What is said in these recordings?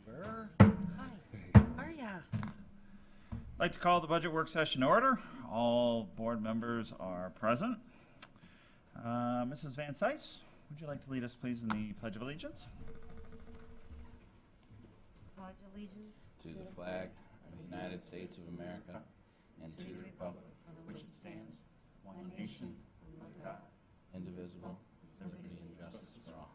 Burr. Hi. How are ya? I'd like to call the budget work session to order. All board members are present. Mrs. Van Cise, would you like to lead us, please, in the Pledge of Allegiance? Pledge allegiance to the flag of the United States of America and to the republic for which it stands, one nation, under God, indivisible, with liberty and justice for all.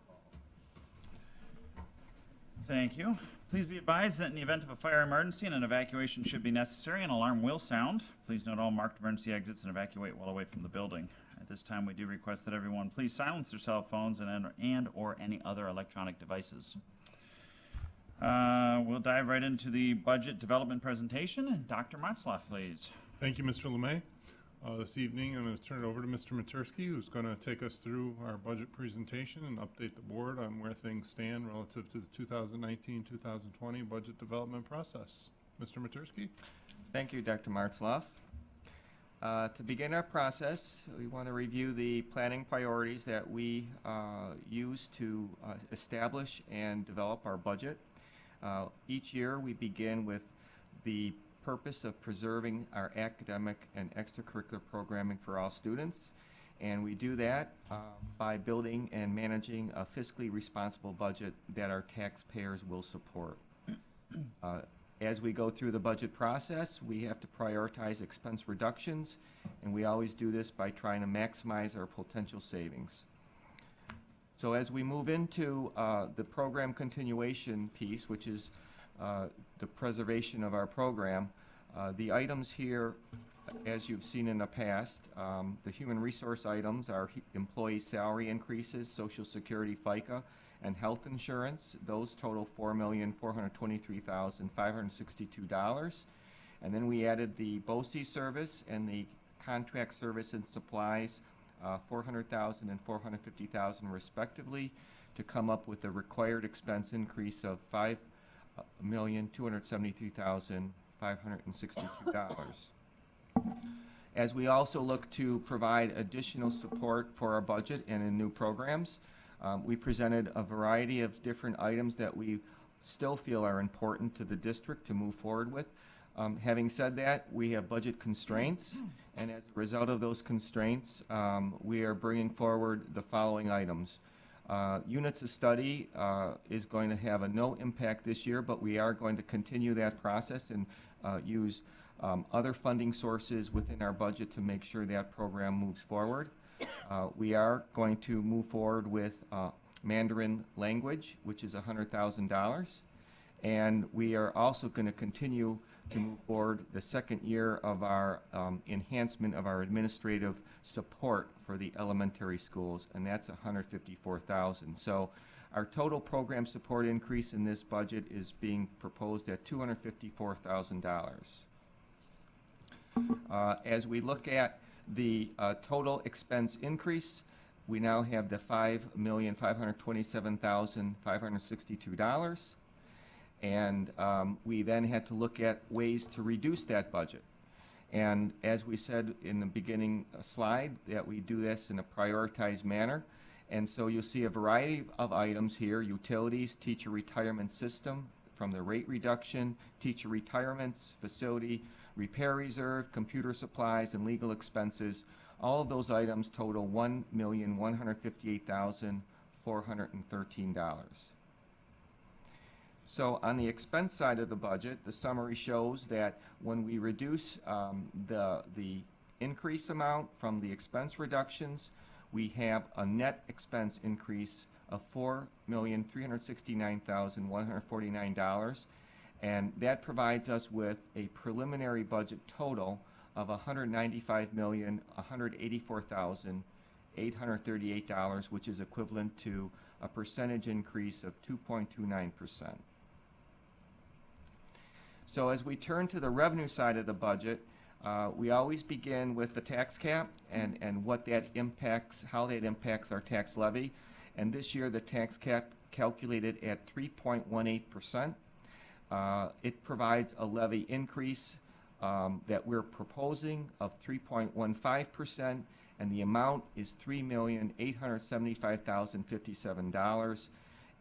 Thank you. Please be advised that in the event of a fire emergency and an evacuation should be necessary, an alarm will sound. Please note all marked emergency exits and evacuate well away from the building. At this time, we do request that everyone please silence their cell phones and or any other electronic devices. We'll dive right into the budget development presentation. And Dr. Matzlaff, please. Thank you, Mr. LeMay. This evening, I'm going to turn it over to Mr. Matursky, who's going to take us through our budget presentation and update the board on where things stand relative to the 2019-2020 budget development process. Mr. Matursky? Thank you, Dr. Martzloff. To begin our process, we want to review the planning priorities that we use to establish and develop our budget. Each year, we begin with the purpose of preserving our academic and extracurricular programming for all students, and we do that by building and managing a fiscally responsible budget that our taxpayers will support. As we go through the budget process, we have to prioritize expense reductions, and we always do this by trying to maximize our potential savings. So as we move into the program continuation piece, which is the preservation of our program, the items here, as you've seen in the past, the human resource items are employee salary increases, Social Security, FICA, and health insurance. Those total $4,423,562. And then we added the BOCE service and the contract service and supplies, $400,000 and $450,000 respectively, to come up with a required expense increase of $5,273,562. As we also look to provide additional support for our budget and in new programs, we presented a variety of different items that we still feel are important to the district to move forward with. Having said that, we have budget constraints, and as a result of those constraints, we are bringing forward the following items. Units of study is going to have a no impact this year, but we are going to continue that process and use other funding sources within our budget to make sure that program moves forward. We are going to move forward with Mandarin language, which is $100,000, and we are also going to continue to move forward the second year of our enhancement of our administrative support for the elementary schools, and that's $154,000. So our total program support increase in this budget is being proposed at $254,000. As we look at the total expense increase, we now have the $5,527,562. And we then had to look at ways to reduce that budget. And as we said in the beginning slide, that we do this in a prioritized manner. And so you'll see a variety of items here: utilities, teacher retirement system, from the rate reduction, teacher retirements, facility repair reserve, computer supplies, and legal expenses. All of those items total $1,158,413. So on the expense side of the budget, the summary shows that when we reduce the increase amount from the expense reductions, we have a net expense increase of $4,369,149, and that provides us with a preliminary budget total of $195,184,838, which is equivalent to a percentage increase of 2.29%. So as we turn to the revenue side of the budget, we always begin with the tax cap and what that impacts, how that impacts our tax levy. And this year the tax cap calculated at 3.18%. It provides a levy increase that we're proposing of 3.15%, and the amount is $3,875,057.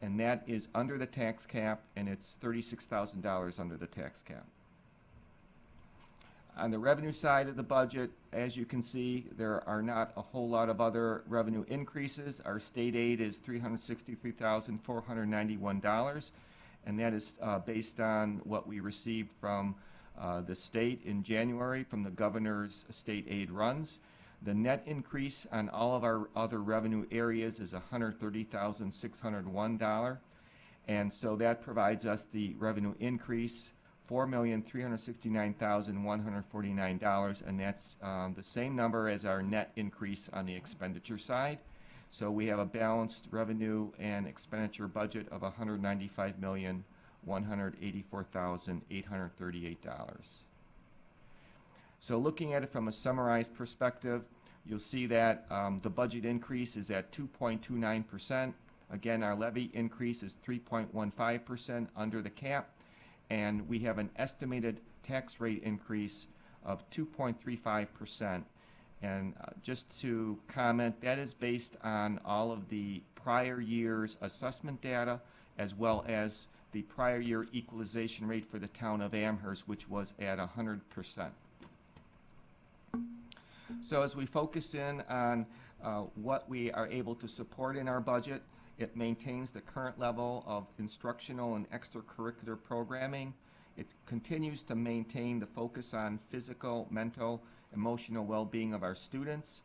and that is under the tax cap, and it's $36,000 under the tax cap. On the revenue side of the budget, as you can see, there are not a whole lot of other revenue increases. Our state aid is $363,491, and that is based on what we received from the state in January from the governor's state aid runs. The net increase on all of our other revenue areas is $130,601, and so that provides us the revenue increase, $4,369,149, and that's the same number as our net increase on the expenditure side. So we have a balanced revenue and expenditure budget of $195,184,838. So looking at it from a summarized perspective, you'll see that the budget increase is at 2.29%. Again, our levy increase is 3.15% under the cap, and we have an estimated tax rate increase of 2.35%. And just to comment, that is based on all of the prior year's assessment data, as well as the prior year equalization rate for the town of Amherst, which was at 100%. So as we focus in on what we are able to support in our budget, it maintains the current level of instructional and extracurricular programming. It continues to maintain the focus on physical, mental, emotional well-being of our students.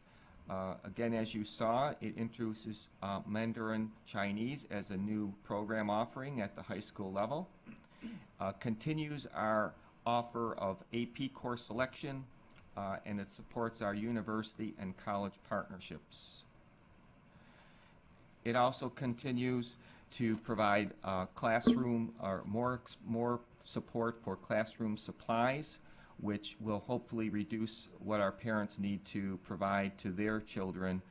Again, as you saw, it introduces Mandarin Chinese as a new program offering at the high school level. Continues our offer of AP course selection, and it supports our university and college partnerships. It also continues to provide classroom or more support for classroom supplies, which will hopefully reduce what our parents need to provide to their children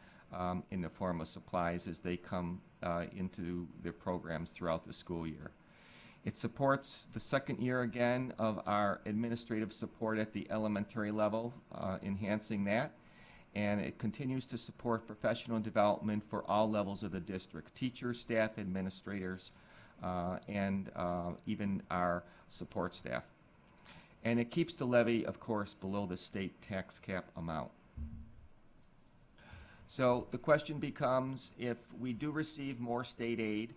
in the form of supplies as they come into their programs throughout the school year. It supports the second year again of our administrative support at the elementary level, enhancing that. And it continues to support professional development for all levels of the district, teachers, staff, administrators, and even our support staff. And it keeps the levy, of course, below the state tax cap amount. So the question becomes, if we do receive more state aid,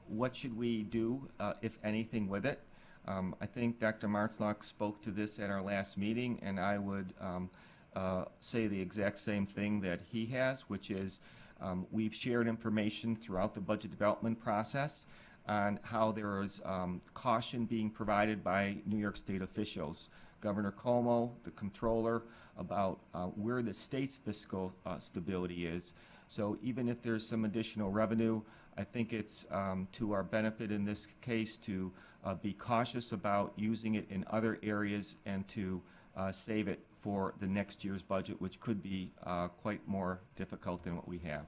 what should we do, if anything, with it? I think Dr. Martzlock spoke to this at our last meeting, and I would say the exact same thing that he has, which is we've shared information throughout the budget development process on how there is caution being provided by New York State officials, Governor Cuomo, the comptroller, about where the state's fiscal stability is. So even if there's some additional revenue, I think it's to our benefit in this case to be cautious about using it in other areas and to save it for the next year's budget, which could be quite more difficult than what we have.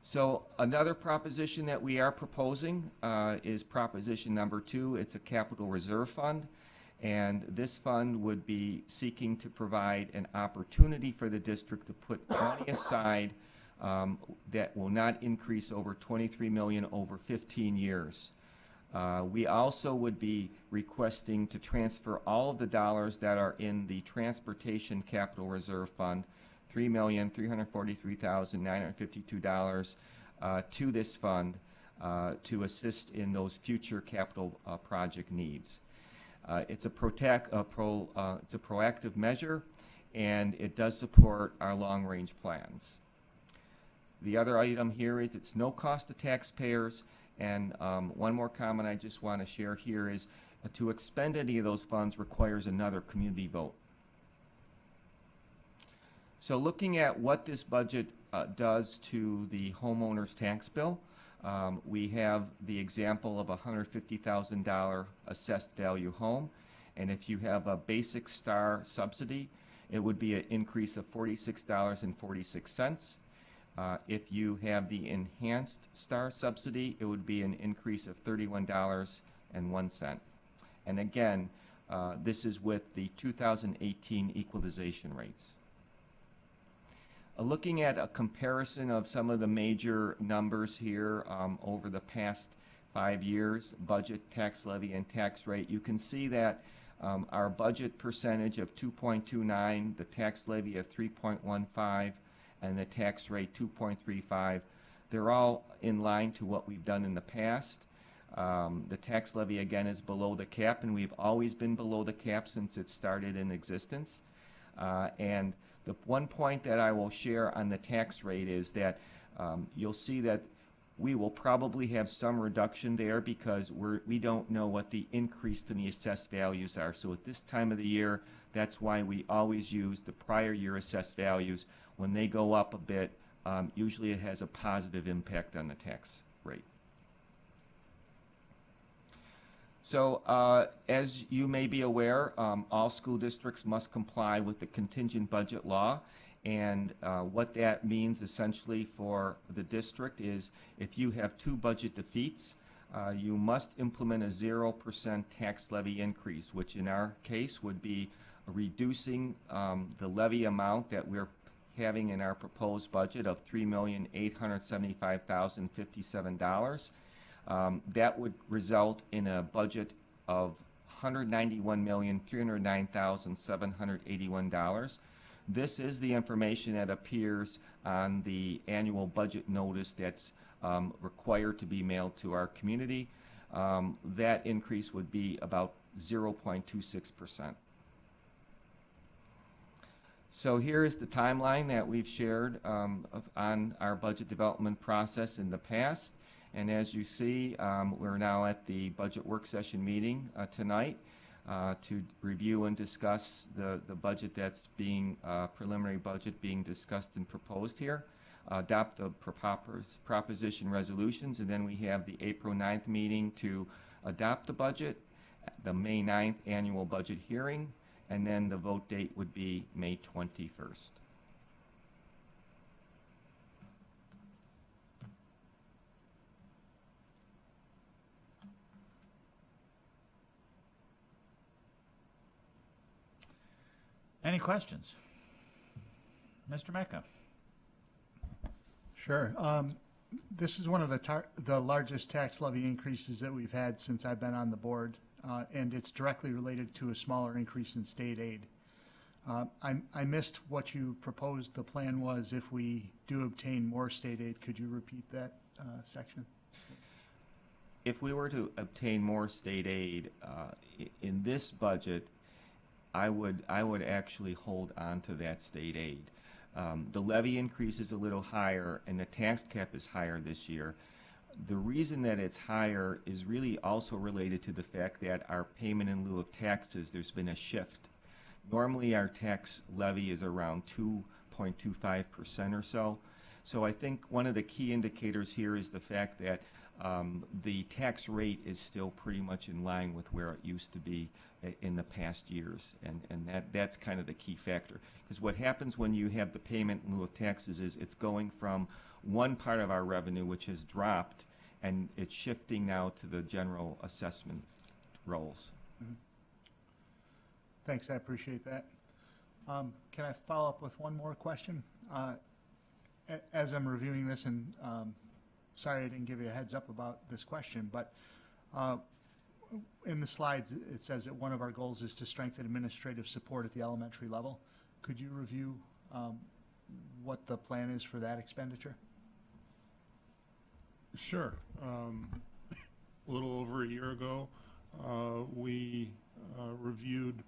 So another proposition that we are proposing is proposition number 2. It's a capital reserve fund, and this fund would be seeking to provide an opportunity for the district to put money aside that will not increase over $23 million over 15 years. We also would be requesting to transfer all of the dollars that are in the Transportation Capital Reserve Fund, $3,343,952, to this fund to assist in those future capital project needs. It's a proactive measure, and it does support our long-range plans. The other item here is it's no cost to taxpayers. And one more comment I just want to share here is to expend any of those funds requires another community vote. So looking at what this budget does to the homeowner's tax bill, we have the example of a $150,000 assessed value home. And if you have a basic star subsidy, it would be an increase of $46.46. If you have the enhanced star subsidy, it would be an increase of $31.01. And again, this is with the 2018 equalization rates. Looking at a comparison of some of the major numbers here over the past 5 years, budget, tax levy, and tax rate, you can see that our budget percentage of 2.29, the tax levy of 3.15, and the tax rate 2.35, they're all in line to what we've done in the past. The tax levy, again, is below the cap, and we've always been below the cap since it started in existence. And the one point that I will share on the tax rate is that you'll see that we will probably have some reduction there because we don't know what the increase in the assessed values are. So at this time of the year, that's why we always use the prior year assessed values. When they go up a bit, usually it has a positive impact on the tax rate. So as you may be aware, all school districts must comply with the contingent budget law. And what that means essentially for the district is if you have 2 budget defeats, you must implement a 0% tax levy increase, which in our case would be reducing the levy amount that we're having in our proposed budget of $3,875,057. That would result in a budget of $191,309,781. This is the information that appears on the annual budget notice that's required to be mailed to our community. That increase would be about 0.26%. So here is the timeline that we've shared on our budget development process in the past. And as you see, we're now at the budget work session meeting tonight to review and discuss the budget that's being, preliminary budget being discussed and proposed here, adopt the proposition resolutions, and then we have the April 9th meeting to adopt the budget, the May 9th annual budget hearing, and then the vote date would be May 21st. Any questions? Mr. Mecca? Sure. This is one of the largest tax levy increases that we've had since I've been on the board, and it's directly related to a smaller increase in state aid. I missed what you proposed the plan was if we do obtain more state aid. Could you repeat that section? If we were to obtain more state aid in this budget, I would actually hold on to that state aid. The levy increase is a little higher and the tax cap is higher this year. The reason that it's higher is really also related to the fact that our payment in lieu of taxes, there's been a shift. Normally our tax levy is around 2.25% or so. So I think one of the key indicators here is the fact that the tax rate is still pretty much in line with where it used to be in the past years, and that's kind of the key factor. Because what happens when you have the payment in lieu of taxes is it's going from one part of our revenue, which has dropped, and it's shifting now to the general assessment roles. Mm-hmm. Thanks, I appreciate that. Can I follow up with one more question? As I'm reviewing this, and sorry I didn't give you a heads up about this question, but in the slides it says that one of our goals is to strengthen administrative support at the elementary level. Could you review what the plan is for that expenditure? Sure. A little over a year ago, we reviewed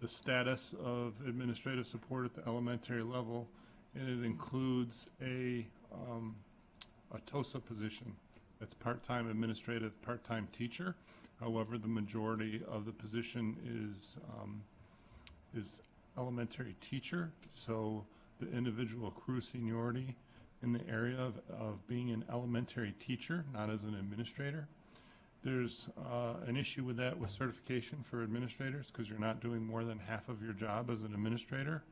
the status of administrative support at the elementary level, and it includes a TOSA position. That's part-time administrative, part-time teacher. However, the majority of the position is elementary teacher, so the individual accrues seniority in the area of being an elementary teacher, not as an administrator. There's an issue with that with certification for administrators because you're not doing more than half of your job as an administrator.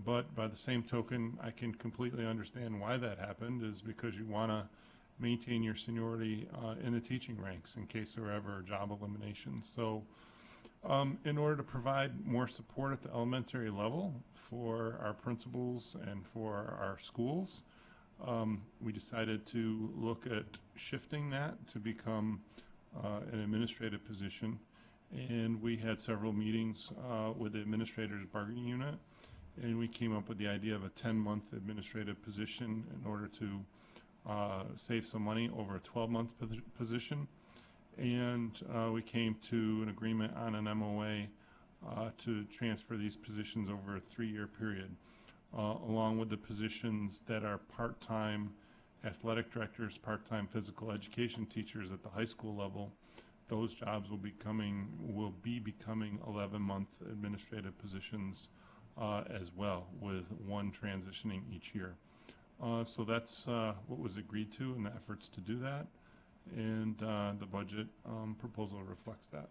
But by the same token, I can completely understand why that happened, is because you want to maintain your seniority in the teaching ranks in case there are ever job eliminations. So In order to provide more support at the elementary level for our principals and for our schools, we decided to look at shifting that to become an administrative position. And we had several meetings with the administrators bargaining unit, and we came up with the idea of a 10-month administrative position in order to save some money over a 12-month position. And we came to an agreement on an MOA to transfer these positions over a 3-year period, along with the positions that are part-time athletic directors, part-time physical education teachers at the high school level. Those jobs will be becoming 11-month administrative positions as well, with one transitioning each year. So that's what was agreed to in the efforts to do that, and the budget proposal reflects that.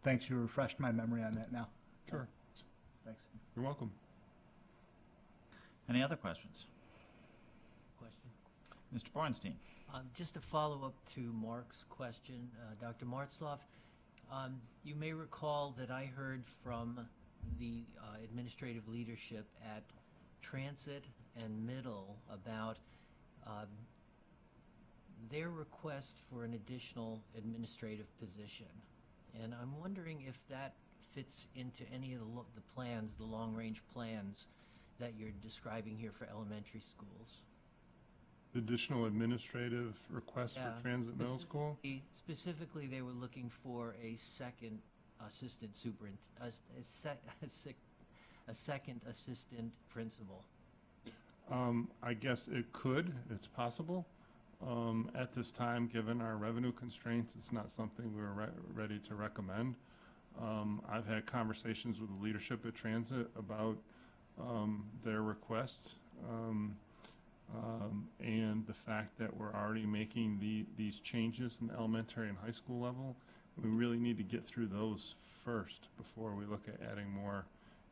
Thanks, you refreshed my memory on that now. Sure. Thanks. You're welcome. Any other questions? Question. Mr. Bornstein? Just a follow-up to Mark's question, Dr. Martzloff. You may recall that I heard from the administrative leadership at Transit and Middle about their request for an additional administrative position. And I'm wondering if that fits into any of the plans, the long-range plans that you're describing here for elementary schools. Additional administrative requests for Transit Middle School? Specifically, they were looking for a second assistant a second assistant principal. I guess it could. It's possible. At this time, given our revenue constraints, it's not something we're ready to recommend. I've had conversations with the leadership at Transit about their request. And the fact that we're already making these changes in the elementary and high school level, we really need to get through those first before we look at adding more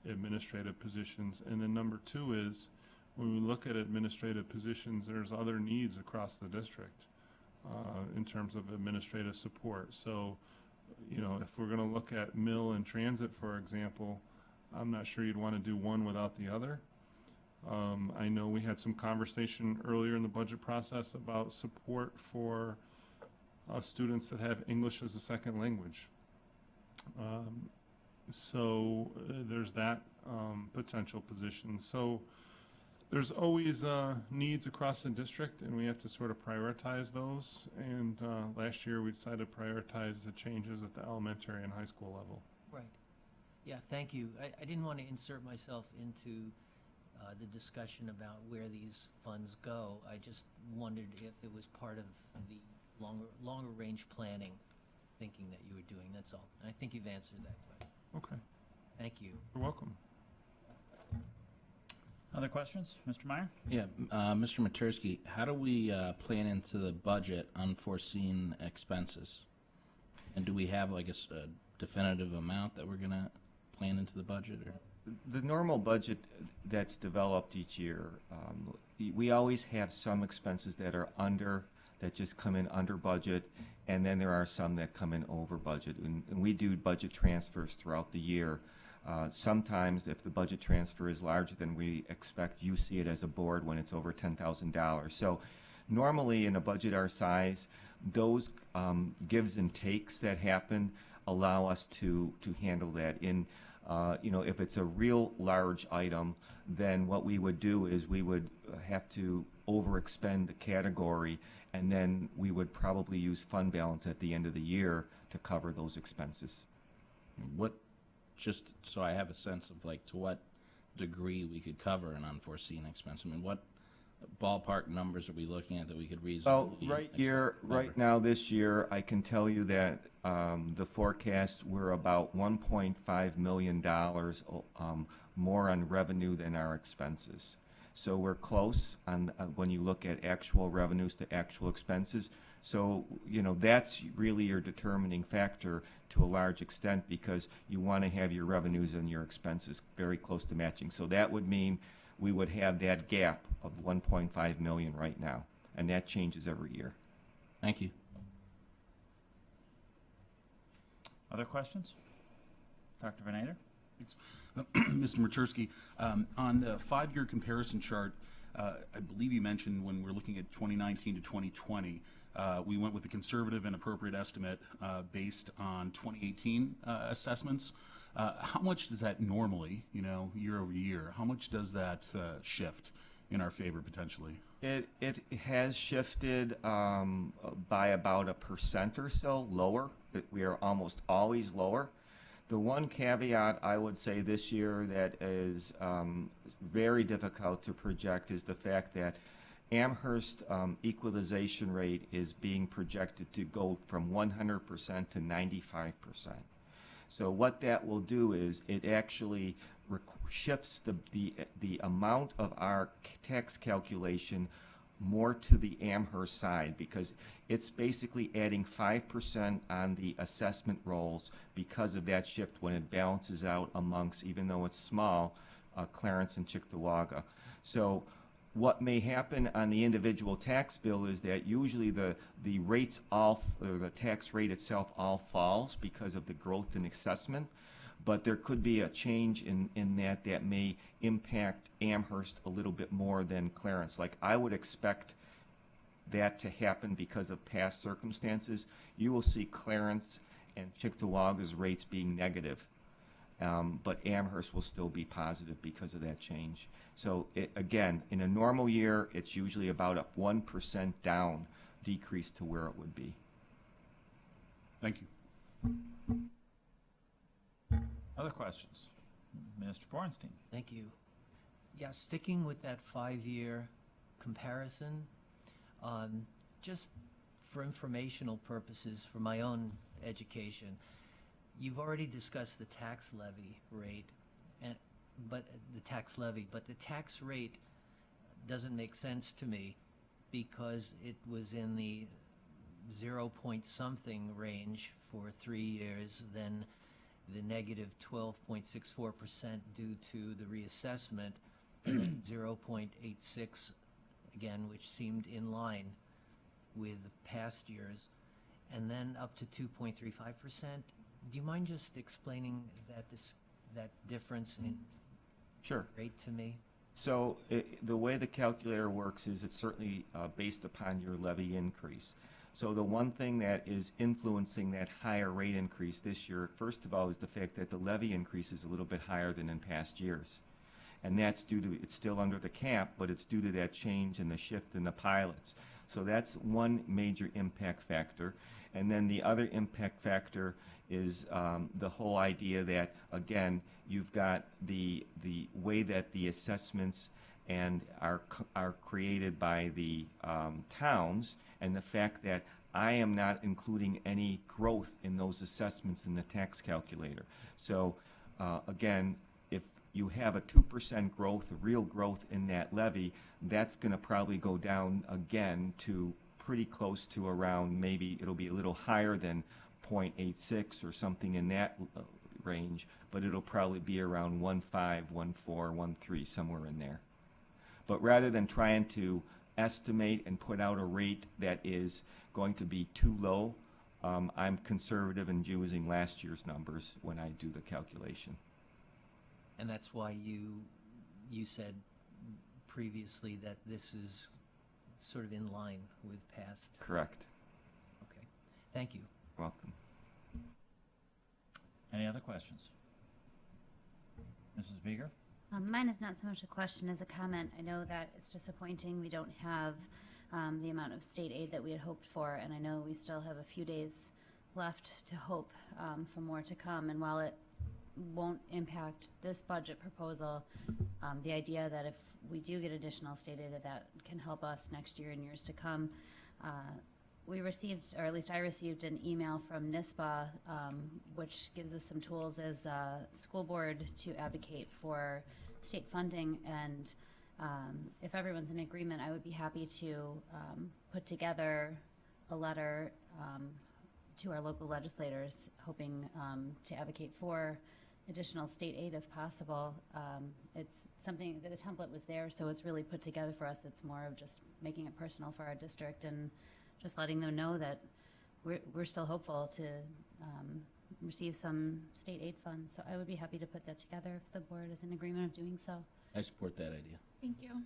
administrative positions. And then number two is, when we look at administrative positions, there's other needs across the district in terms of administrative support. So, you know, if we're going to look at Mill and Transit, for example, I'm not sure you'd want to do one without the other. I know we had some conversation earlier in the budget process about support for students that have English as a second language. So there's that potential position. So there's always needs across the district, and we have to sort of prioritize those. And last year we decided to prioritize the changes at the elementary and high school level. Right. Yeah, thank you. I didn't want to insert myself into the discussion about where these funds go. I just wondered if it was part of the longer range planning thinking that you were doing, that's all. And I think you've answered that question. Okay. Thank you. You're welcome. Other questions? Mr. Meyer? Yeah, Mr. Matersky, how do we plan into the budget unforeseen expenses? And do we have like a definitive amount that we're going to plan into the budget? Or? The normal budget that's developed each year, we always have some expenses that just come in under budget, and then there are some that come in over budget. And we do budget transfers throughout the year. Sometimes if the budget transfer is larger than we expect, you see it as a board when it's over $10,000. So normally in a budget our size, those gives and takes that happen allow us to handle that. If it's a real large item, then what we would do is we would have to overexpend the category, and then we would probably use fund balance at the end of the year to cover those expenses. Just so I have a sense of like to what degree we could cover an unforeseen expense. I mean, what ballpark numbers are we looking at that we could reasonably right now this year, I can tell you that the forecast, we're about $1.5 million more on revenue than our expenses. So we're close on when you look at actual revenues to actual expenses. So, that's really your determining factor to a large extent, because you want to have your revenues and your expenses very close to matching. So that would mean we would have that gap of $1.5 million right now, and that changes every year. Thank you. Other questions? Dr. Van Ader? Mr. Materski, on the 5-year comparison chart, I believe you mentioned when we're looking at 2019 to 2020, we went with a conservative and appropriate estimate based on 2018 assessments. How much does that normally, year over year, how much does that shift in our favor potentially? It has shifted by about 1% or so lower. We are almost always lower. The one caveat I would say this year that is very difficult to project is the fact that Amherst equalization rate is being projected to go from 100% to 95%. So what that will do is it actually shifts the amount of our tax calculation more to the Amherst side, because it's basically adding 5% on the assessment rolls because of that shift when it balances out amongst, even though it's small, Clarence and Cheektowaga. So what may happen on the individual tax bill is that usually the rates or the tax rate itself all falls because of the growth in assessment, but there could be a change in that may impact Amherst a little bit more than Clarence. Like, I would expect that to happen because of past circumstances. You will see Clarence and Cheektowaga's rates being negative, but Amherst will still be positive because of that change. So again, in a normal year, it's usually about a 1% down decrease to where it would be. Thank you. Other questions? Mr. Bornstein? Thank you. Yeah, sticking with that 5-year comparison, just for informational purposes, for my own education, you've already discussed the tax levy rate, but the tax rate doesn't make sense to me because it was in the 0 point something range for 3 years, then the negative 12.64% due to the reassessment, 0.86 again, which seemed in line with past years, and then up to 2.35%. Do you mind just explaining that difference in Sure. rate to me? So the way the calculator works is it's certainly based upon your levy increase. So the one thing that is influencing that higher rate increase this year, first of all, is the fact that the levy increase is a little bit higher than in past years. And that's due to, it's still under the cap, but it's due to that change in the shift in the pilots. So that's one major impact factor. And then the other impact factor is the whole idea that, again, you've got the way that the assessments and are created by the towns, and the fact that I am not including any growth in those assessments in the tax calculator. So again, if you have a 2% growth, a real growth in that levy, that's going to probably go down again to pretty close to around, maybe it'll be a little higher than 0.86 or something in that range, but it'll probably be around 1.5, 1.4, 1.3, somewhere in there. But rather than trying to estimate and put out a rate that is going to be too low, I'm conservative in using last year's numbers when I do the calculation. And that's why you said previously that this is sort of in line with past. Correct. Okay. Thank you. Welcome. Any other questions? Mrs. Beeger? Mine is not so much a question as a comment. I know that it's disappointing we don't have the amount of state aid that we had hoped for, and I know we still have a few days left to hope for more to come. And while it won't impact this budget proposal, the idea that if we do get additional state aid, that can help us next year and years to come. We received, or at least I received, an email from NISBA, which gives us some tools as a school board to advocate for state funding. And if everyone's in agreement, I would be happy to put together a letter to our local legislators, hoping to advocate for additional state aid if possible. It's something that the template was there, so it's really put together for us. It's more of just making it personal for our district and just letting them know that we're still hopeful to receive some state aid funds. So I would be happy to put that together if the board is in agreement of doing so. I support that idea. Thank you.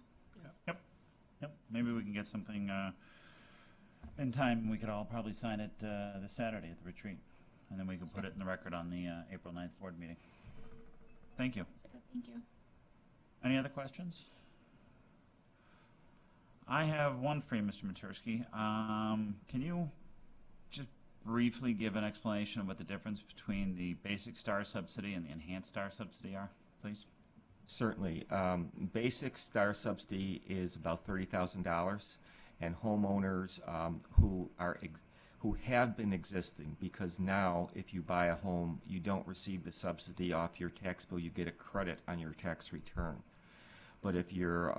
Yep, maybe we can get something in time. We could all probably sign it this Saturday at the retreat, and then we can put it in the record on the April 9th board meeting. Thank you. Thank you. Any other questions? I have one for you, Mr. Matursky. Can you just briefly give an explanation of what the difference between the basic STAR subsidy and the enhanced STAR subsidy are, please? Certainly. Basic STAR subsidy is about $30,000, and homeowners who have been existing, because now if you buy a home, you don't receive the subsidy off your tax bill, you get a credit on your tax return. But if you're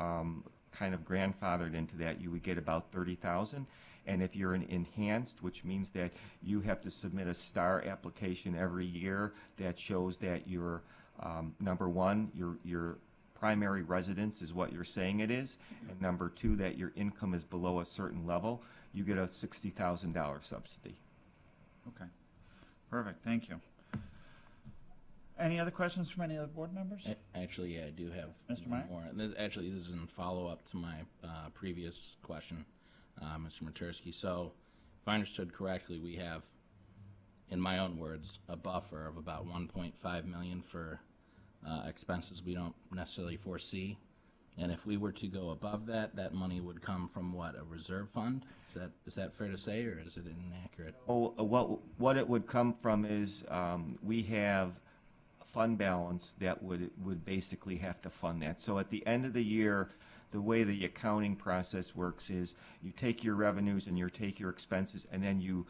kind of grandfathered into that, you would get about $30,000. And if you're an enhanced, which means that you have to submit a STAR application every year that shows that you're number one, your primary residence is what you're saying it is, and number two, that your income is below a certain level, you get a $60,000 subsidy. Okay, perfect, thank you. Any other questions from any other board members? Actually, yeah, I do have Mr. one Meyer? more. And actually, this is in follow-up to my previous question, Mr. Matursky. So, if I understood correctly, we have, in my own words, a buffer of about $1.5 million for expenses we don't necessarily foresee. And if we were to go above that, that money would come from what, a reserve fund? Is that fair to say, or is it inaccurate? What it would come from is we have a fund balance that would basically have to fund that. So at the end of the year, the way the accounting process works is you take your revenues and you take your expenses, and then you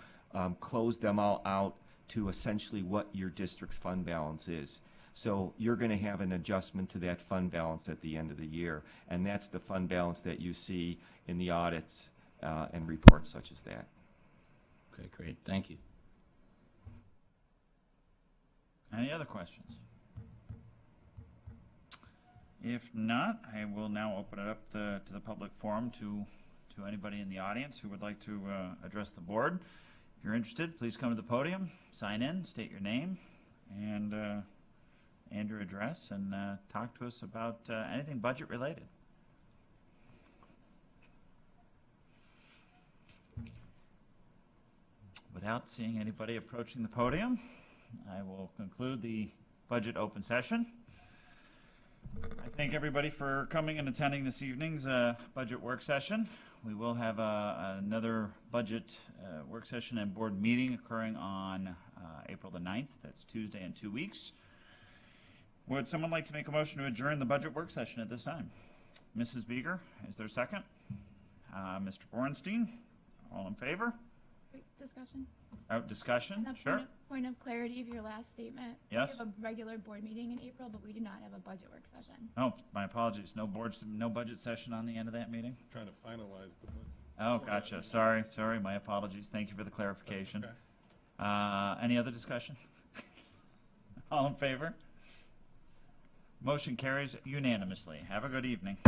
close them all out to essentially what your district's fund balance is. So you're going to have an adjustment to that fund balance at the end of the year, and that's the fund balance that you see in the audits and reports such as that. Okay, great. Thank you. Any other questions? If not, I will now open it up to the public forum to anybody in the audience who would like to address the board. If you're interested, please come to the podium, sign in, state your name, and your address, and talk to us about anything budget related. Without seeing anybody approaching the podium, I will conclude the budget open session. I thank everybody for coming and attending this evening's budget work session. We will have another budget work session and board meeting occurring on April the 9th. That's Tuesday in 2 weeks. Would someone like to make a motion to adjourn the budget work session at this time? Mrs. Beeger, is there a second? Mr. Borenstein, all in favor? Wait, discussion? Discussion, And a sure. Point of clarity of your last statement. Yes. We have a regular board meeting in April, but we do not have a budget work session. Oh, my apologies. No budget session on the end of that meeting? Trying to finalize the budget. Oh, gotcha. Sorry, my apologies. Thank you for the clarification. Okay. Any other discussion? All in favor? Motion carries unanimously. Have a good evening.